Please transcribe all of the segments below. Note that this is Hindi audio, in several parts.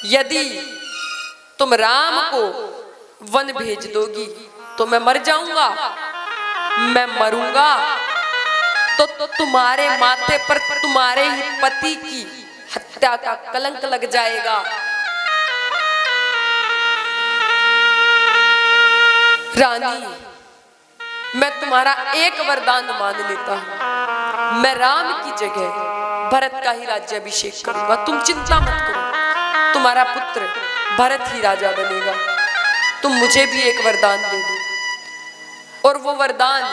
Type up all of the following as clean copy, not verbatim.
यदि तुम राम को वन भेज दोगी तो मैं मर जाऊंगा, मैं मरूंगा तो तुम्हारे माथे पर तुम्हारे ही पति की हत्या का कलंक लग जाएगा। रानी, मैं तुम्हारा एक वरदान मान लेता हूं, मैं राम की जगह भरत का ही राज्याभिषेक करूंगा। तुम चिंता मत करो, तुम्हारा पुत्र भरत ही राजा बनेगा। तुम मुझे भी एक वरदान दे दो, और वो वरदान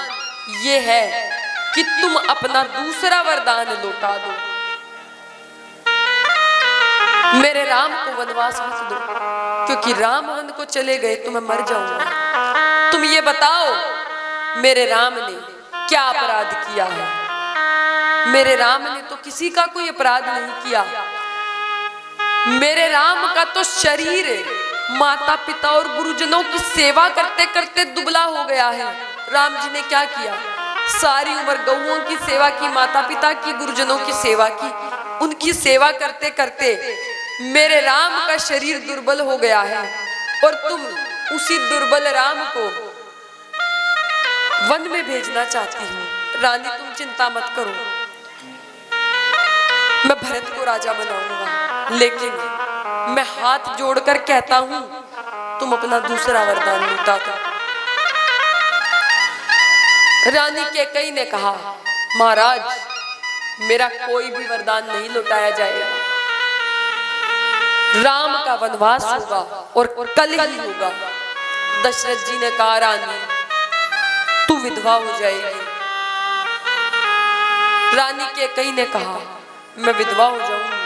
ये है कि तुम अपना दूसरा वरदान लौटा दो। मेरे राम को वनवास मत दो, क्योंकि राम वन को चले गए तो मैं मर जाऊंगा। तुम ये बताओ, मेरे राम ने क्या अपराध किया है? मेरे राम ने तो किसी का कोई अपराध नहीं किया। मेरे राम का तो शरीर माता पिता और गुरुजनों की सेवा करते करते दुबला हो गया है। राम जी ने क्या किया? सारी उम्र गौओं की सेवा की, माता पिता की, गुरुजनों की सेवा की। उनकी सेवा करते करते मेरे राम का शरीर दुर्बल हो गया है, और तुम उसी दुर्बल राम को वन में भेजना चाहती हो। रानी, तुम चिंता मत करो, मैं भरत को राजा बनाऊंगा, लेकिन मैं हाथ जोड़कर कहता हूं, तुम अपना दूसरा वरदान लौटा दो। रानी कैकेयी ने कहा, महाराज, मेरा कोई भी वरदान नहीं लौटाया जाएगा। राम का वनवास होगा और कल ही होगा। दशरथ जी ने कहा, रानी, तू विधवा हो जाएगी। रानी कैकेयी ने कहा, मैं विधवा हो जाऊंगी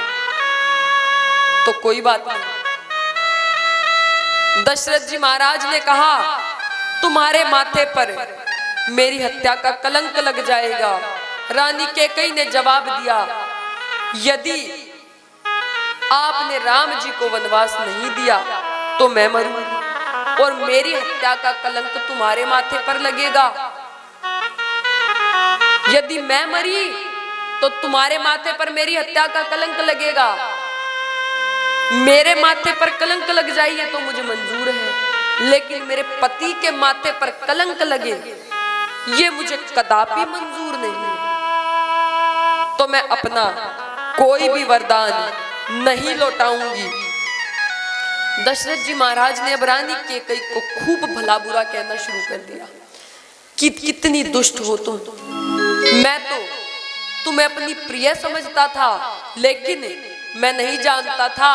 तो कोई बात नहीं। दशरथ जी महाराज ने कहा, तुम्हारे माथे पर मेरी हत्या का कलंक लग जाएगा। रानी कैकेयी ने जवाब दिया, यदि आपने राम जी को वनवास नहीं दिया तो मैं मरूंगी, और मेरी हत्या का कलंक तुम्हारे माथे पर लगेगा। यदि मैं मरी तो तुम्हारे माथे पर मेरी हत्या का कलंक लगेगा। मेरे माथे पर कलंक लग जाइए तो मुझे मंजूर है, लेकिन मेरे पति के माथे पर कलंक लगे, ये मुझे कदापि मंजूर नहीं। तो मैं अपना कोई भी वरदान नहीं लौटाऊंगी। दशरथ जी महाराज ने अब रानी कैकेयी को खूब भला बुरा कहना शुरू कर दिया कि कितनी दुष्ट हो तुम। मैं तो तुम्हें अपनी प्रिय समझता था, लेकिन मैं नहीं जानता था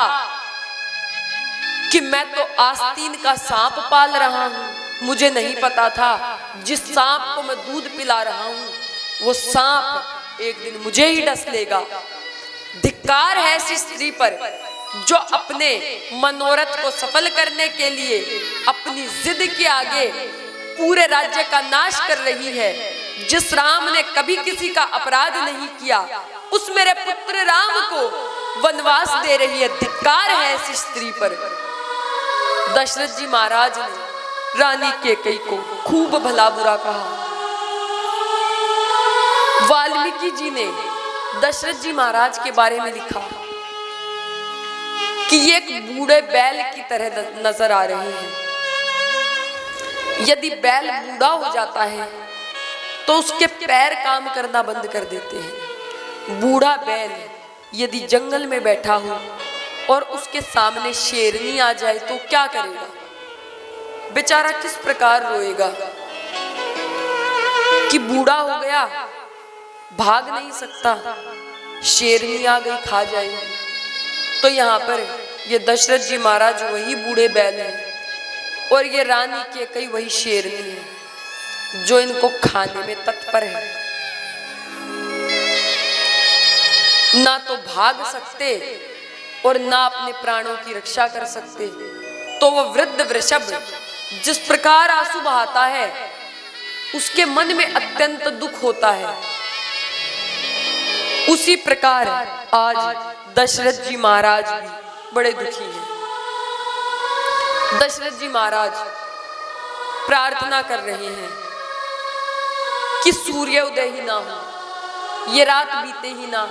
कि मैं तो आस्तीन का सांप पाल रहा हूं। मुझे नहीं पता था जिस सांप को मैं दूध पिला रहा हूं वो सांप एक दिन मुझे ही डस लेगा। धिक्कार है ऐसी स्त्री पर जो अपने मनोरथ को सफल करने के लिए अपनी जिद के आगे पूरे राज्य का नाश कर रही है। जिस राम ने कभी किसी का अपराध नहीं किया, उस मेरे पुत्र राम को वनवास दे रही है। धिक्कार है ऐसी स्त्री पर। दशरथ जी महाराज ने रानी कैकेयी को खूब भला बुरा कहा। वाल्मीकि जी ने दशरथ जी महाराज के बारे में लिखा कि ये एक बूढ़े बैल की तरह नजर आ रहे हैं। यदि बैल बूढ़ा हो जाता है तो उसके पैर काम करना बंद कर देते हैं। बूढ़ा बैल यदि जंगल में बैठा हो और उसके सामने शेरनी आ जाए तो क्या करेगा? बेचारा किस प्रकार रोएगा कि बूढ़ा हो गया, भाग नहीं सकता, शेरनी आ गई खा जाएगी। तो यहाँ पर ये दशरथ जी महाराज वही बूढ़े बैल हैं और ये रानी कैकेयी वही शेरनी है जो इनको खाने में तत्पर है। ना तो भाग सकते और ना अपने प्राणों की रक्षा कर सकते। तो वो वृद्ध वृषभ जिस प्रकार आंसू बहाता है उसके मन में अत्यंत दुख होता है, उसी प्रकार आज दशरथ जी महाराज भी बड़े दुखी हैं। दशरथ जी महाराज प्रार्थना कर रहे हैं कि सूर्य उदय ही ना हो, ये रात बीते ही ना।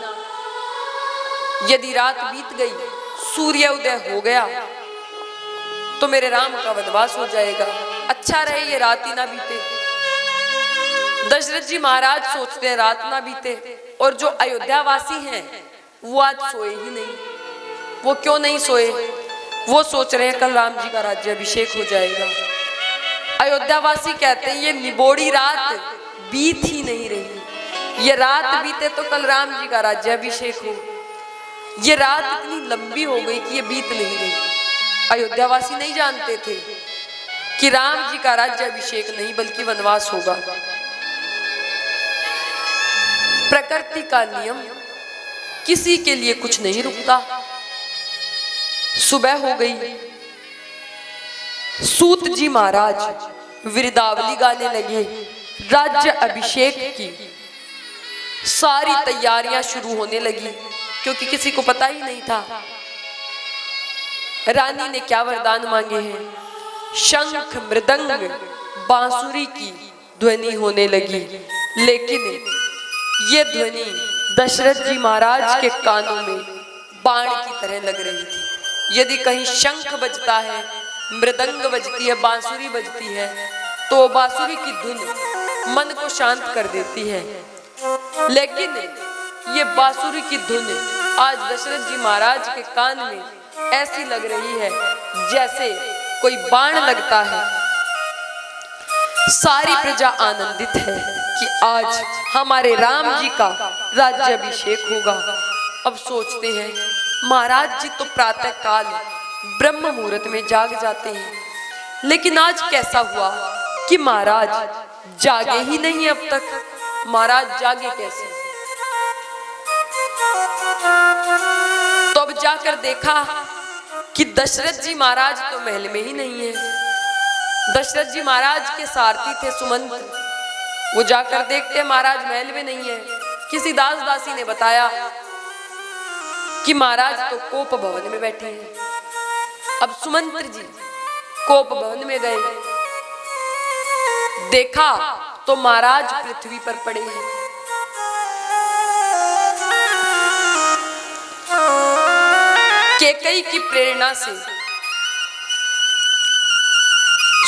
यदि रात बीत गई, सूर्य उदय हो गया तो मेरे राम का वनवास हो जाएगा, अच्छा रहे ये रात ही ना बीते। दशरथ जी महाराज सोचते हैं रात ना बीते, और जो अयोध्यावासी हैं वो आज सोए ही नहीं। वो क्यों नहीं सोए? वो सोच रहे हैं कल राम जी का राज्याभिषेक हो जाएगा। अयोध्यावासी कहते हैं ये निबोड़ी रात बीत ही नहीं रही, ये रात बीते तो कल राम जी का राज्याभिषेक हो। ये रात इतनी लंबी हो गई कि ये बीत नहीं रही। अयोध्यावासी नहीं जानते थे कि राम जी का राज्याभिषेक नहीं बल्कि वनवास होगा। प्रकृति का नियम, किसी के लिए कुछ नहीं रुकता। सुबह हो गई, सूत जी महाराज विरदावली गाने लगे। राज्य अभिषेक की सारी तैयारियां शुरू होने लगी, क्योंकि किसी को पता ही नहीं था रानी ने क्या वरदान मांगे हैं। शंख मृदंग बांसुरी की ध्वनि होने लगी, लेकिन ये ध्वनि दशरथ जी महाराज के कानों में बाण की तरह लग रही थी। यदि कहीं शंख बजता है, मृदंग बजती है, बांसुरी बजती है, तो बांसुरी की धुन मन को शांत कर देती है। लेकिन ये बांसुरी की धुन आज दशरथ जी महाराज के कान में ऐसी लग रही है जैसे कोई बाण लगता है। सारी प्रजा आनंदित है कि आज हमारे राम जी का राज्याभिषेक होगा। अब सोचते हैं महाराज जी तो प्रातः काल ब्रह्म मुहूर्त में जाग जाते हैं, लेकिन आज कैसा हुआ कि महाराज जागे ही नहीं। अब तक महाराज जागे कैसे? तो अब जाकर देखा कि दशरथ जी महाराज तो महल में ही नहीं है। दशरथ जी महाराज के सारथी थे सुमंत्र, वो जाकर देखते महाराज महल में नहीं है। किसी दास दासी ने बताया कि महाराज तो कोप भवन में बैठे हैं। अब सुमंत्र जी कोप भवन में गए, देखा तो महाराज पृथ्वी पर पड़े हैं। कैकेयी की प्रेरणा से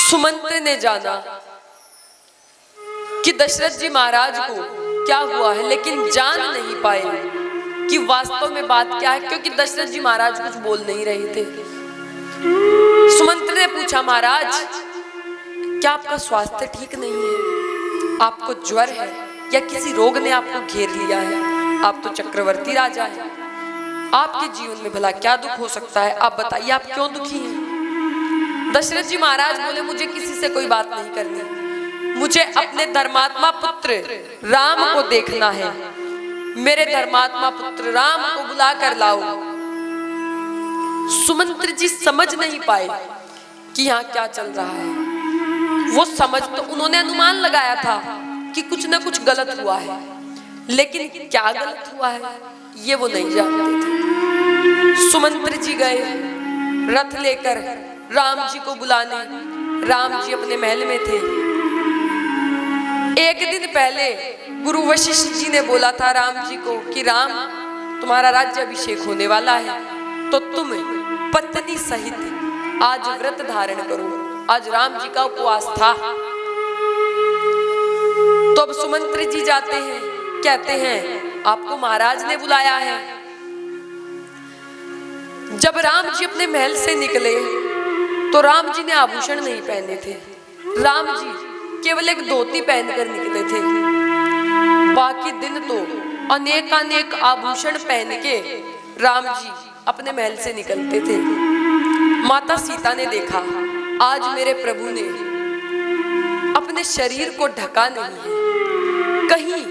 सुमंत्र ने जाना कि दशरथ जी महाराज को क्या हुआ है, लेकिन जान नहीं पाए कि वास्तव में बात क्या है, क्योंकि दशरथ जी महाराज कुछ बोल नहीं रहे थे। सुमंत्र ने पूछा महाराज क्या आपका स्वास्थ्य ठीक नहीं है? आपको ज्वर है या किसी रोग ने आपको घेर लिया है? आप तो चक्रवर्ती राजा हैं, आपके जीवन में भला क्या दुख हो सकता है? आप बताइए आप क्यों दुखी हैं? दशरथ जी महाराज बोले मुझे किसी से कोई बात नहीं करनी, मुझे अपने धर्मात्मा पुत्र राम को देखना है। मेरे धर्मात्मा पुत्र राम को बुला कर लाओ। सुमंत्र जी समझ नहीं पाए कि यहाँ क्या चल रहा है। वो समझ तो उन्होंने अनुमान लगाया था कि कुछ ना कुछ गलत हुआ है, लेकिन क्या गलत हुआ है ये वो नहीं जानते थे। सुमंत्र जी गए रथ लेकर राम जी को बुलाने। राम जी अपने महल में थे। एक दिन पहले गुरु वशिष्ठ जी ने बोला था राम जी को कि राम तुम्हारा राज्याभिषेक होने वाला है, तो तुम पत्नी सहित आज व्रत धारण करो। आज राम जी का उपवास था। तो अब सुमंत्र जी जाते हैं, कहते हैं आपको महाराज ने बुलाया है। जब राम जी अपने महल से निकले तो राम जी ने आभूषण नहीं पहने थे। राम जी केवल एक धोती पहनकर निकले थे। बाकी दिन तो अनेक आभूषण पहन के राम जी अपने महल से निकलते थे। माता सीता ने देखा आज मेरे प्रभु ने अपने शरीर को ढका नहीं है, कहीं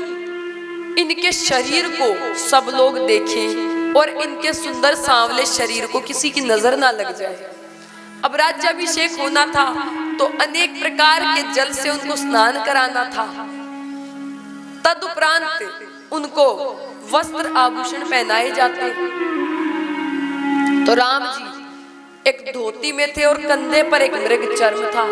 इनके शरीर को सब लोग देखें और इनके सुंदर सांवले शरीर को किसी की नजर ना लग जाए। अब राज्याभिषेक होना था तो अनेक प्रकार के जल से उनको स्नान कराना था। तदुपरांत उनको वस्त्र आभूषण पहनाए जाते। तो राम जी एक धोती में थे और कंधे पर एक मृग चर्म था,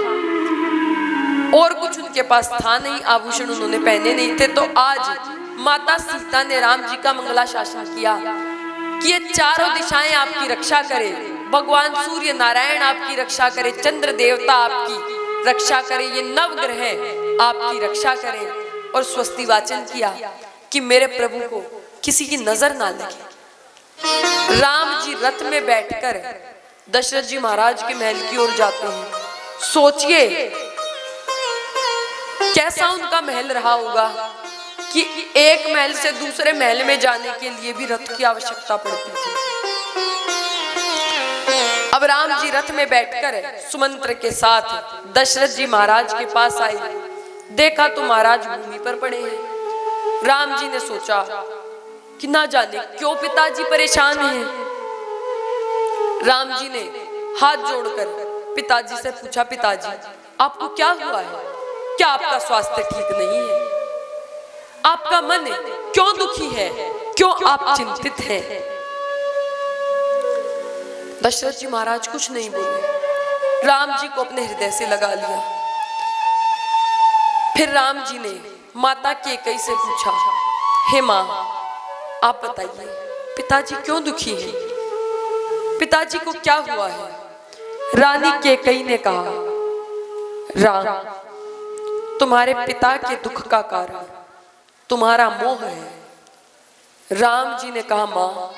और कुछ उनके पास था नहीं, आभूषण उन्होंने पहने नहीं थे। तो आज माता सीता ने राम जी का मंगला शासन किया कि ये चारों दिशाएं आपकी रक्षा करे, भगवान सूर्य नारायण आपकी रक्षा करे, चंद्र देवता आपकी रक्षा करे, ये नवग्रह आपकी रक्षा करे। और स्वस्ति वाचन किया कि मेरे प्रभु को किसी की नजर ना लगे। राम जी रथ में बैठकर दशरथ जी महाराज के महल की ओर जाते हैं। सोचिए कैसा उनका महल रहा होगा कि एक महल से दूसरे महल में जाने के लिए भी रथ की आवश्यकता पड़ती थी। अब राम जी रथ में बैठकर सुमंत्र के साथ दशरथ जी महाराज के पास आए। देखा तो महाराज भूमि पर पड़े हैं। राम जी ने सोचा कि ना जाने क्यों पिताजी परेशान हैं। राम जी ने हाथ जोड़कर पिताजी से पूछा, पिताजी आपको क्या हुआ है? क्या आपका स्वास्थ्य ठीक नहीं है? आपका मन क्यों दुखी है? क्यों आप चिंतित हैं? दशरथ जी महाराज कुछ नहीं बोले, राम जी को अपने हृदय से लगा लिया। फिर राम जी ने माता कैकेयी से पूछा, हे माँ आप बताइए पिताजी क्यों दुखी हैं? पिताजी को क्या हुआ है? रानी कैकेयी ने कहा, राम तुम्हारे पिता के दुख का कारण तुम्हारा मोह है। राम जी ने कहा, माँ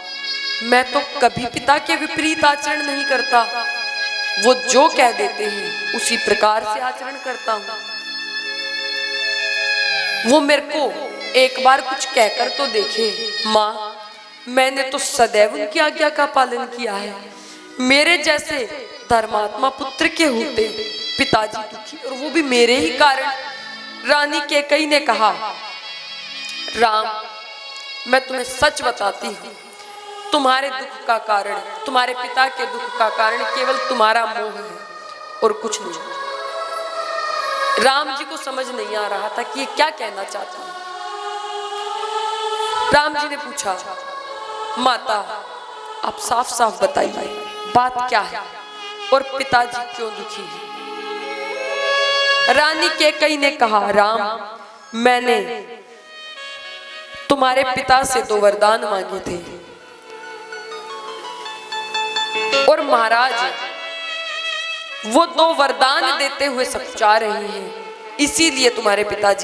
मैं तो कभी पिता के विपरीत आचरण नहीं करता, वो जो कह देते हैं उसी प्रकार से आचरण करता हूं। वो मेरे को एक बार कुछ कहकर तो देखे। माँ मैंने तो सदैव उनकी आज्ञा का पालन किया है। मेरे जैसे धर्मात्मा पुत्र के होते पिताजी दुखी, और वो भी मेरे ही कारण। रानी कैकेयी ने कहा, राम मैं तुम्हें सच बताती हूँ, तुम्हारे दुख का कारण, तुम्हारे पिता के दुख का कारण केवल तुम्हारा मोह है और कुछ नहीं। राम जी को समझ नहीं आ रहा था कि ये क्या कहना चाहता है। राम जी ने पूछा, माता आप साफ साफ बताइए बात क्या है और पिताजी क्यों दुखी हैं? रानी कैकेयी ने कहा, राम मैंने तुम्हारे पिता से 2 वरदान मांगे थे और महाराज वो 2 वरदान देते हुए सकुचा रहे हैं, इसीलिए तुम्हारे पिताजी